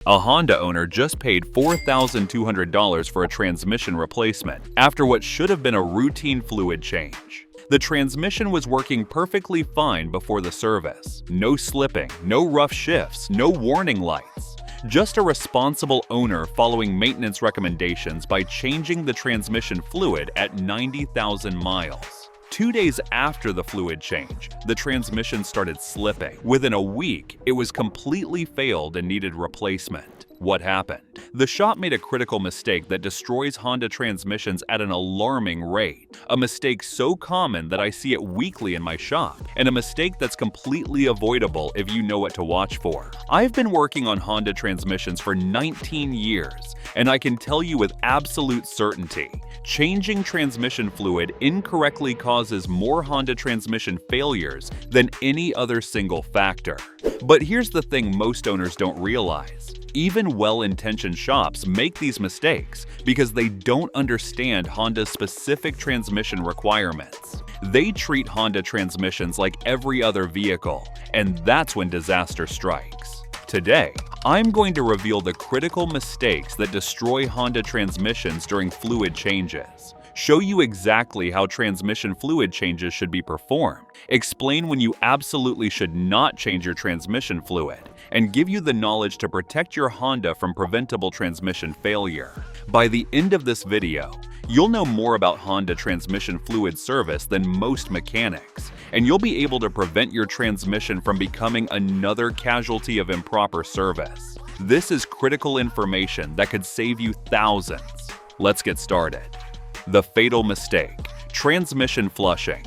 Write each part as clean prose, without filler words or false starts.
A Honda owner just paid $4,200 for a transmission replacement after what should have been a routine fluid change. The transmission was working perfectly fine before the service. No slipping, no rough shifts, no warning lights. Just a responsible owner following maintenance recommendations by changing the transmission fluid at 90,000 miles. 2 days after the fluid change, the transmission started slipping. Within a week, it was completely failed and needed replacement. What happened? The shop made a critical mistake that destroys Honda transmissions at an alarming rate. A mistake so common that I see it weekly in my shop, and a mistake that's completely avoidable if you know what to watch for. I've been working on Honda transmissions for 19 years, and I can tell you with absolute certainty, changing transmission fluid incorrectly causes more Honda transmission failures than any other single factor. But here's the thing most owners don't realize. Even well-intentioned shops make these mistakes because they don't understand Honda's specific transmission requirements. They treat Honda transmissions like every other vehicle, and that's when disaster strikes. Today, I'm going to reveal the critical mistakes that destroy Honda transmissions during fluid changes. Show you exactly how transmission fluid changes should be performed, explain when you absolutely should not change your transmission fluid, and give you the knowledge to protect your Honda from preventable transmission failure. By the end of this video, you'll know more about Honda transmission fluid service than most mechanics, and you'll be able to prevent your transmission from becoming another casualty of improper service. This is critical information that could save you thousands. Let's get started. The fatal mistake: transmission flushing.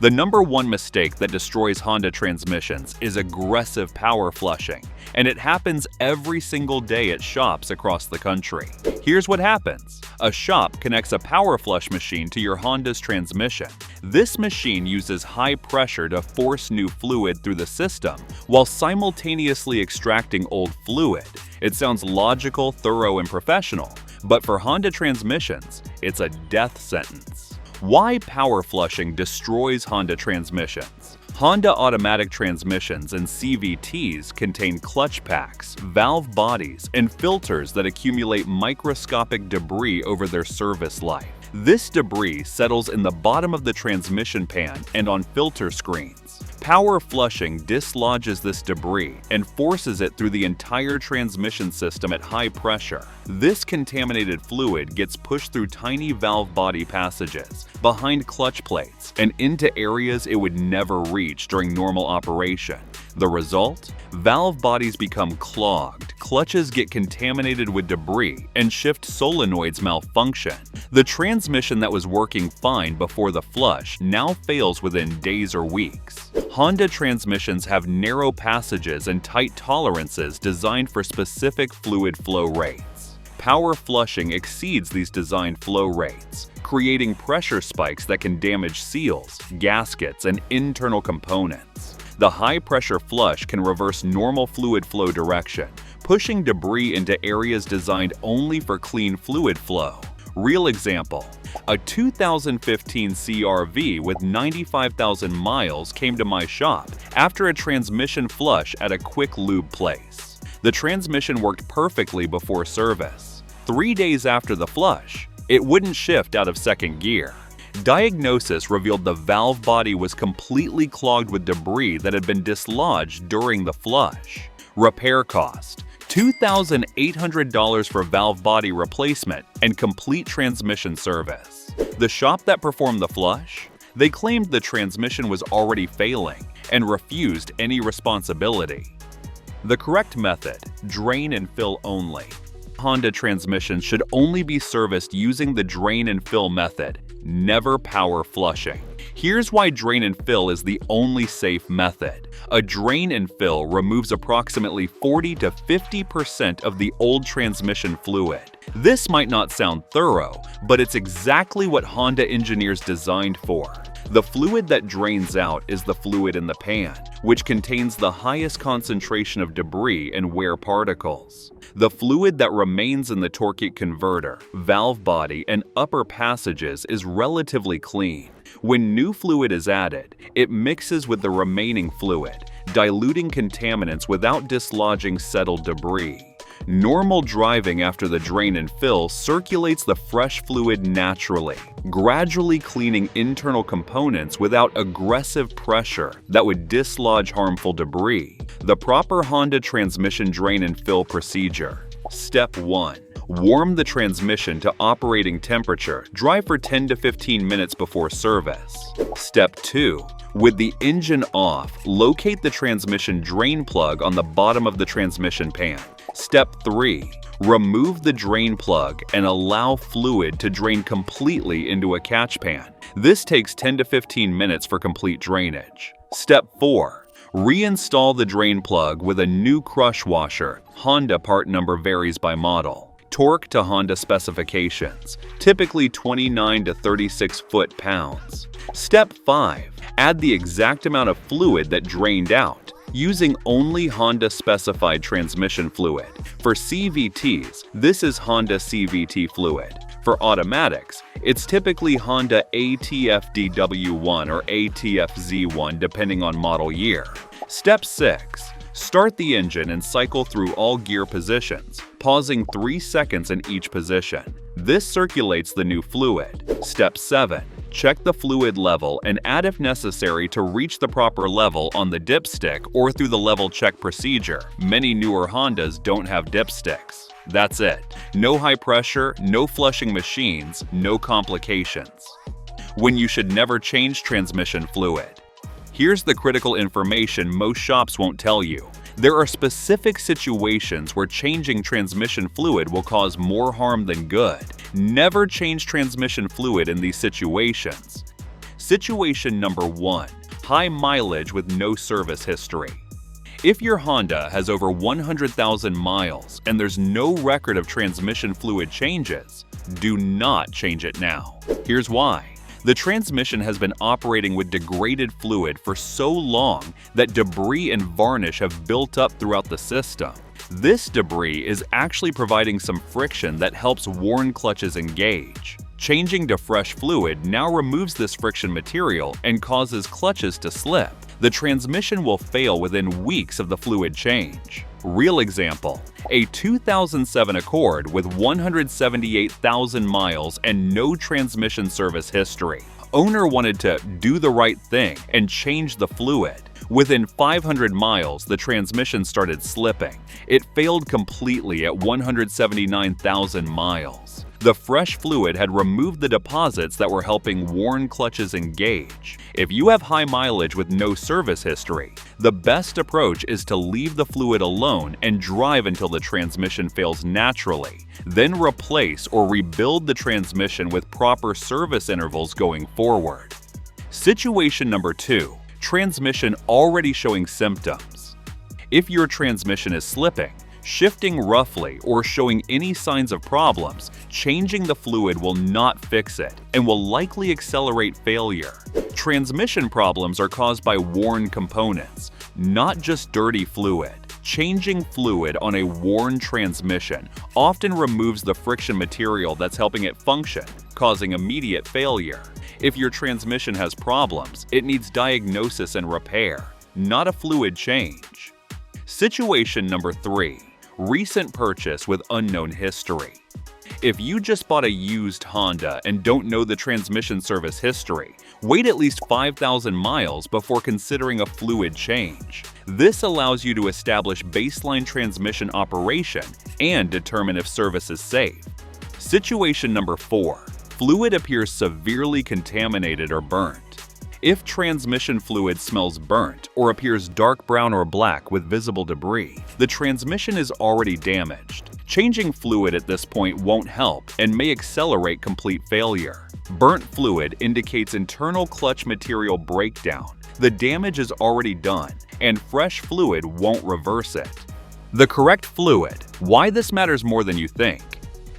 The number one mistake that destroys Honda transmissions is aggressive power flushing, and it happens every single day at shops across the country. Here's what happens. A shop connects a power flush machine to your Honda's transmission. This machine uses high pressure to force new fluid through the system while simultaneously extracting old fluid. It sounds logical, thorough, and professional, but for Honda transmissions, it's a death sentence. Why power flushing destroys Honda transmissions? Honda automatic transmissions and CVTs contain clutch packs, valve bodies, and filters that accumulate microscopic debris over their service life. This debris settles in the bottom of the transmission pan and on filter screens. Power flushing dislodges this debris and forces it through the entire transmission system at high pressure. This contaminated fluid gets pushed through tiny valve body passages, behind clutch plates, and into areas it would never reach during normal operation. The result? Valve bodies become clogged, clutches get contaminated with debris, and shift solenoids malfunction. The transmission that was working fine before the flush now fails within days or weeks. Honda transmissions have narrow passages and tight tolerances designed for specific fluid flow rates. Power flushing exceeds these designed flow rates, creating pressure spikes that can damage seals, gaskets, and internal components. The high-pressure flush can reverse normal fluid flow direction, pushing debris into areas designed only for clean fluid flow. Real example: a 2015 CR-V with 95,000 miles came to my shop after a transmission flush at a quick lube place. The transmission worked perfectly before service. 3 days after the flush, it wouldn't shift out of second gear. Diagnosis revealed the valve body was completely clogged with debris that had been dislodged during the flush. Repair cost: $2,800 for valve body replacement and complete transmission service. The shop that performed the flush? They claimed the transmission was already failing and refused any responsibility. The correct method: drain and fill only. Honda transmissions should only be serviced using the drain and fill method, never power flushing. Here's why drain and fill is the only safe method. A drain and fill removes approximately 40 to 50% of the old transmission fluid. This might not sound thorough, but it's exactly what Honda engineers designed for. The fluid that drains out is the fluid in the pan, which contains the highest concentration of debris and wear particles. The fluid that remains in the torque converter, valve body, and upper passages is relatively clean. When new fluid is added, it mixes with the remaining fluid, diluting contaminants without dislodging settled debris. Normal driving after the drain and fill circulates the fresh fluid naturally, gradually cleaning internal components without aggressive pressure that would dislodge harmful debris. The proper Honda transmission drain and fill procedure. Step 1. Warm the transmission to operating temperature. Dry for 10 to 15 minutes before service. Step 2. With the engine off, locate the transmission drain plug on the bottom of the transmission pan. Step 3. Remove the drain plug and allow fluid to drain completely into a catch pan. This takes 10 to 15 minutes for complete drainage. Step 4. Reinstall the drain plug with a new crush washer. Honda part number varies by model. Torque to Honda specifications, typically 29 to 36 foot-pounds. Step 5. Add the exact amount of fluid that drained out, using only Honda-specified transmission fluid. For CVTs, this is Honda CVT fluid. For automatics, it's typically Honda ATF-DW1 or ATF-Z1 depending on model year. Step 6. Start the engine and cycle through all gear positions, pausing 3 seconds in each position. This circulates the new fluid. Step 7. Check the fluid level and add if necessary to reach the proper level on the dipstick or through the level check procedure. Many newer Hondas don't have dipsticks. That's it. No high pressure, no flushing machines, no complications. When you should never change transmission fluid. Here's the critical information most shops won't tell you. There are specific situations where changing transmission fluid will cause more harm than good. Never change transmission fluid in these situations. Situation number 1. High mileage with no service history. If your Honda has over 100,000 miles and there's no record of transmission fluid changes, do not change it now. Here's why. The transmission has been operating with degraded fluid for so long that debris and varnish have built up throughout the system. This debris is actually providing some friction that helps worn clutches engage. Changing to fresh fluid now removes this friction material and causes clutches to slip. The transmission will fail within weeks of the fluid change. Real example, a 2007 Accord with 178,000 miles and no transmission service history. Owner wanted to do the right thing and change the fluid. Within 500 miles, the transmission started slipping. It failed completely at 179,000 miles. The fresh fluid had removed the deposits that were helping worn clutches engage. If you have high mileage with no service history, the best approach is to leave the fluid alone and drive until the transmission fails naturally. Then replace or rebuild the transmission with proper service intervals going forward. Situation number 2. Transmission already showing symptoms. If your transmission is slipping, shifting roughly, or showing any signs of problems, changing the fluid will not fix it and will likely accelerate failure. Transmission problems are caused by worn components, not just dirty fluid. Changing fluid on a worn transmission often removes the friction material that's helping it function, causing immediate failure. If your transmission has problems, it needs diagnosis and repair, not a fluid change. Situation number 3. Recent purchase with unknown history. If you just bought a used Honda and don't know the transmission service history, wait at least 5,000 miles before considering a fluid change. This allows you to establish baseline transmission operation and determine if service is safe. Situation number 4. Fluid appears severely contaminated or burnt. If transmission fluid smells burnt or appears dark brown or black with visible debris, the transmission is already damaged. Changing fluid at this point won't help and may accelerate complete failure. Burnt fluid indicates internal clutch material breakdown. The damage is already done, and fresh fluid won't reverse it. The correct fluid. Why this matters more than you think.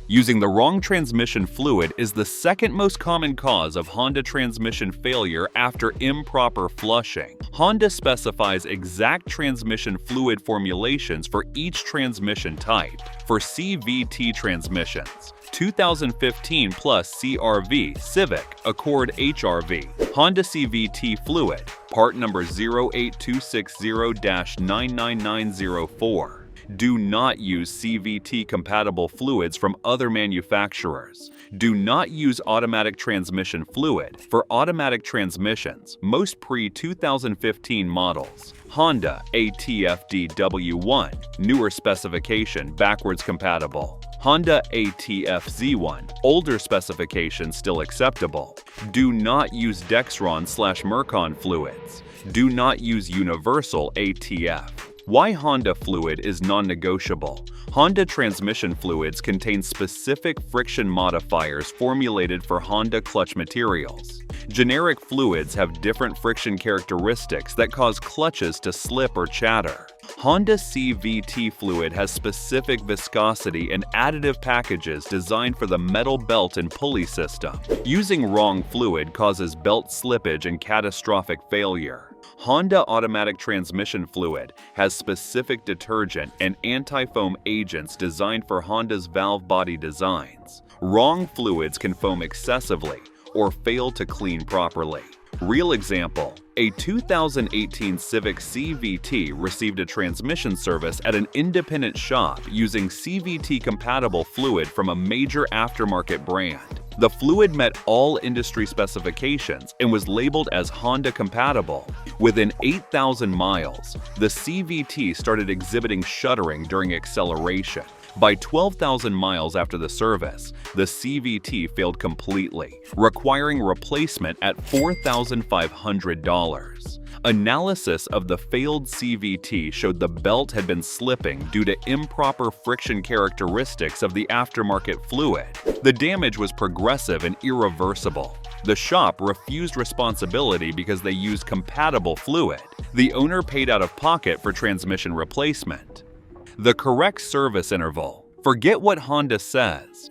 Using the wrong transmission fluid is the second most common cause of Honda transmission failure after improper flushing. Honda specifies exact transmission fluid formulations for each transmission type. For CVT transmissions, 2015 plus CRV, Civic, Accord HRV, Honda CVT fluid, part number 08260-99904. Do not use CVT-compatible fluids from other manufacturers. Do not use automatic transmission fluid for automatic transmissions, most pre-2015 models. Honda ATF-DW1, newer specification, backwards compatible. Honda ATF-Z1, older specification, still acceptable. Do not use Dexron/Mercon fluids. Do not use universal ATF. Why Honda fluid is non-negotiable? Honda transmission fluids contain specific friction modifiers formulated for Honda clutch materials. Generic fluids have different friction characteristics that cause clutches to slip or chatter. Honda CVT fluid has specific viscosity and additive packages designed for the metal belt and pulley system. Using wrong fluid causes belt slippage and catastrophic failure. Honda automatic transmission fluid has specific detergent and anti-foam agents designed for Honda's valve body designs. Wrong fluids can foam excessively or fail to clean properly. Real example: a 2018 Civic CVT received a transmission service at an independent shop using CVT-compatible fluid from a major aftermarket brand. The fluid met all industry specifications and was labeled as Honda compatible. Within 8,000 miles, the CVT started exhibiting shuddering during acceleration. By 12,000 miles after the service, the CVT failed completely, requiring replacement at $4,500. Analysis of the failed CVT showed the belt had been slipping due to improper friction characteristics of the aftermarket fluid. The damage was progressive and irreversible. The shop refused responsibility because they used compatible fluid. The owner paid out of pocket for transmission replacement. The correct service interval. Forget what Honda says.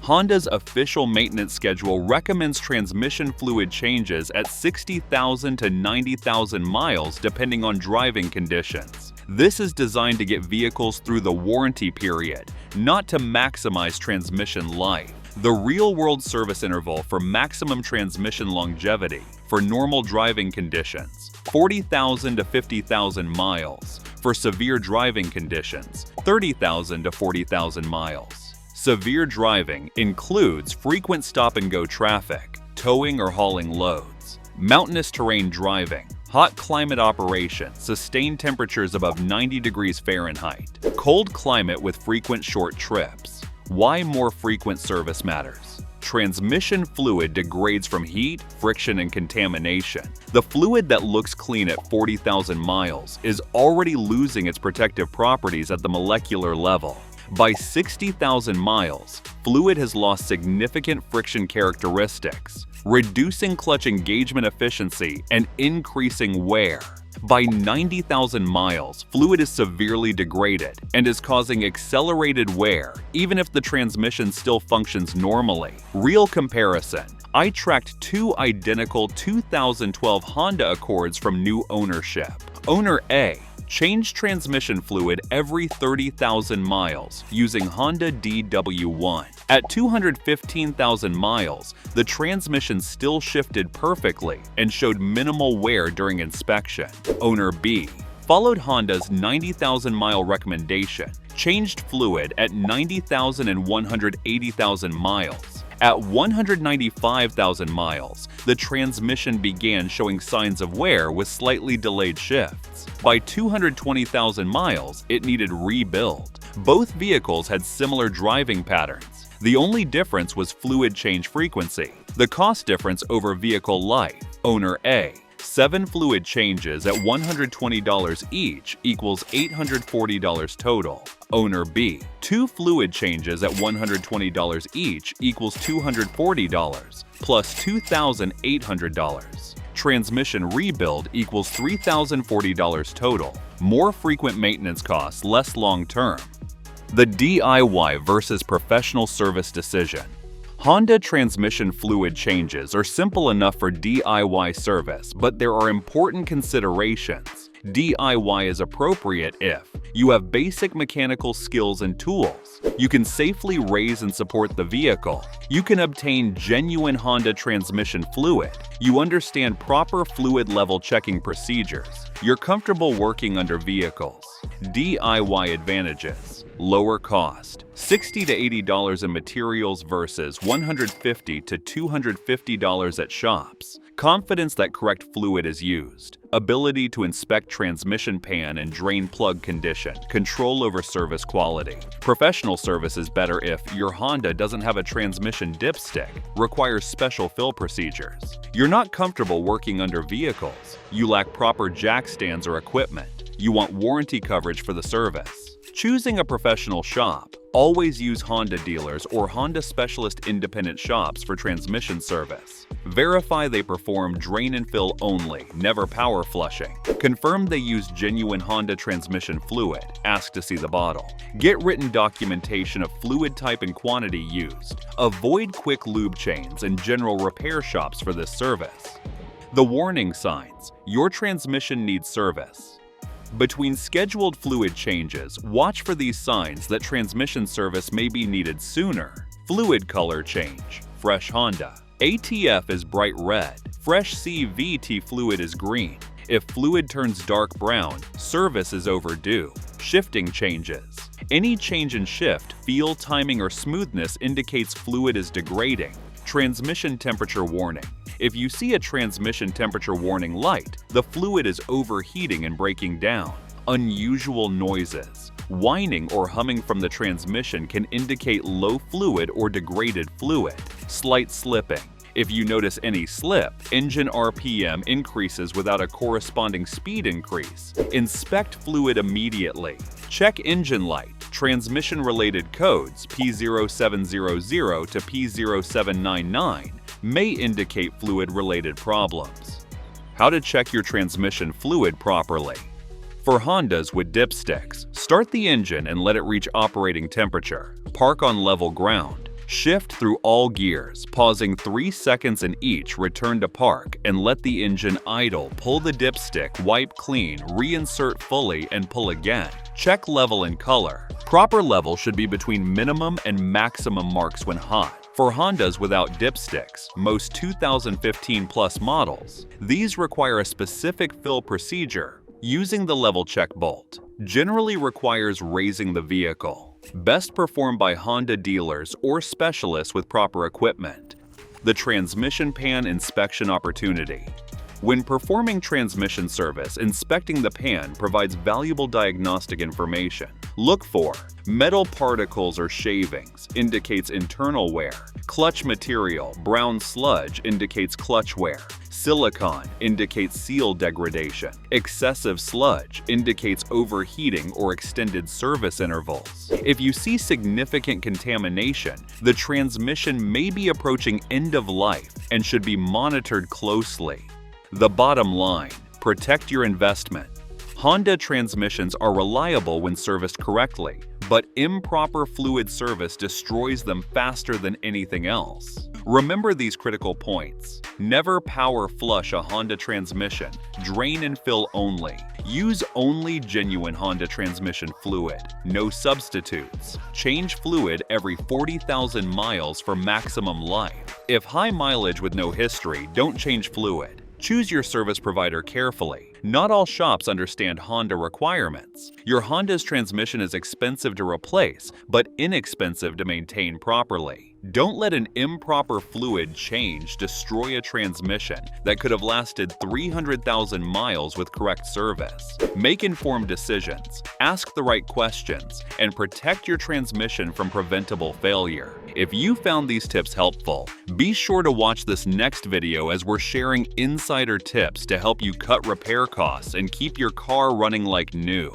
Honda's official maintenance schedule recommends transmission fluid changes at 60,000 to 90,000 miles depending on driving conditions. This is designed to get vehicles through the warranty period, not to maximize transmission life. The real-world service interval for maximum transmission longevity for normal driving conditions, 40,000 to 50,000 miles. For severe driving conditions, 30,000 to 40,000 miles. Severe driving includes frequent stop-and-go traffic, towing or hauling loads, mountainous terrain driving, hot climate operation, sustained temperatures above 90 degrees Fahrenheit, cold climate with frequent short trips. Why more frequent service matters? Transmission fluid degrades from heat, friction, and contamination. The fluid that looks clean at 40,000 miles is already losing its protective properties at the molecular level. By 60,000 miles, fluid has lost significant friction characteristics, reducing clutch engagement efficiency and increasing wear. By 90,000 miles, fluid is severely degraded and is causing accelerated wear, even if the transmission still functions normally. Real comparison. I tracked two identical 2012 Honda Accords from new ownership. Owner A changed transmission fluid every 30,000 miles using Honda DW1. At 215,000 miles, the transmission still shifted perfectly and showed minimal wear during inspection. Owner B followed Honda's 90,000-mile recommendation, changed fluid at 90,000 and 180,000 miles. At 195,000 miles, the transmission began showing signs of wear with slightly delayed shifts. By 220,000 miles, it needed rebuild. Both vehicles had similar driving patterns. The only difference was fluid change frequency. The cost difference over vehicle life. Owner A, 7 fluid changes at $120 each equals $840 total. Owner B, 2 fluid changes at $120 each equals $240 plus $2,800. Transmission rebuild equals $3,040 total. More frequent maintenance costs, less long-term. The DIY versus professional service decision. Honda transmission fluid changes are simple enough for DIY service, but there are important considerations. DIY is appropriate if you have basic mechanical skills and tools, you can safely raise and support the vehicle, you can obtain genuine Honda transmission fluid, you understand proper fluid level checking procedures, you're comfortable working under vehicles. DIY advantages: lower cost, $60 to $80 in materials versus $150 to $250 at shops. Confidence that correct fluid is used. Ability to inspect transmission pan and drain plug condition. Control over service quality. Professional service is better if your Honda doesn't have a transmission dipstick, requires special fill procedures. You're not comfortable working under vehicles. You lack proper jack stands or equipment. You want warranty coverage for the service. Choosing a professional shop. Always use Honda dealers or Honda specialist independent shops for transmission service. Verify they perform drain and fill only, never power flushing. Confirm they use genuine Honda transmission fluid. Ask to see the bottle. Get written documentation of fluid type and quantity used. Avoid quick lube chains and general repair shops for this service. The warning signs: your transmission needs service. Between scheduled fluid changes, watch for these signs that transmission service may be needed sooner. Fluid color change. Fresh Honda. ATF is bright red. Fresh CVT fluid is green. If fluid turns dark brown, service is overdue. Shifting changes. Any change in shift, feel, timing, or smoothness indicates fluid is degrading. Transmission temperature warning. If you see a transmission temperature warning light, the fluid is overheating and breaking down. Unusual noises. Whining or humming from the transmission can indicate low fluid or degraded fluid. Slight slipping. If you notice any slip, engine RPM increases without a corresponding speed increase. Inspect fluid immediately. Check engine light. Transmission-related codes P0700 to P0799 may indicate fluid-related problems. How to check your transmission fluid properly. For Hondas with dipsticks, start the engine and let it reach operating temperature. Park on level ground. Shift through all gears, pausing 3 seconds in each, return to park, and let the engine idle. Pull the dipstick, wipe clean, reinsert fully, and pull again. Check level and color. Proper level should be between minimum and maximum marks when hot. For Hondas without dipsticks, most 2015 plus models, these require a specific fill procedure. Using the level check bolt generally requires raising the vehicle. Best performed by Honda dealers or specialists with proper equipment. The transmission pan inspection opportunity. When performing transmission service, inspecting the pan provides valuable diagnostic information. Look for metal particles or shavings, indicates internal wear. Clutch material, brown sludge, indicates clutch wear. Silicon indicates seal degradation. Excessive sludge indicates overheating or extended service intervals. If you see significant contamination, the transmission may be approaching end of life and should be monitored closely. The bottom line: protect your investment. Honda transmissions are reliable when serviced correctly, but improper fluid service destroys them faster than anything else. Remember these critical points. Never power flush a Honda transmission. Drain and fill only. Use only genuine Honda transmission fluid. No substitutes. Change fluid every 40,000 miles for maximum life. If high mileage with no history, don't change fluid. Choose your service provider carefully. Not all shops understand Honda requirements. Your Honda's transmission is expensive to replace, but inexpensive to maintain properly. Don't let an improper fluid change destroy a transmission that could have lasted 300,000 miles with correct service. Make informed decisions, ask the right questions, and protect your transmission from preventable failure. If you found these tips helpful, be sure to watch this next video as we're sharing insider tips to help you cut repair costs and keep your car running like new.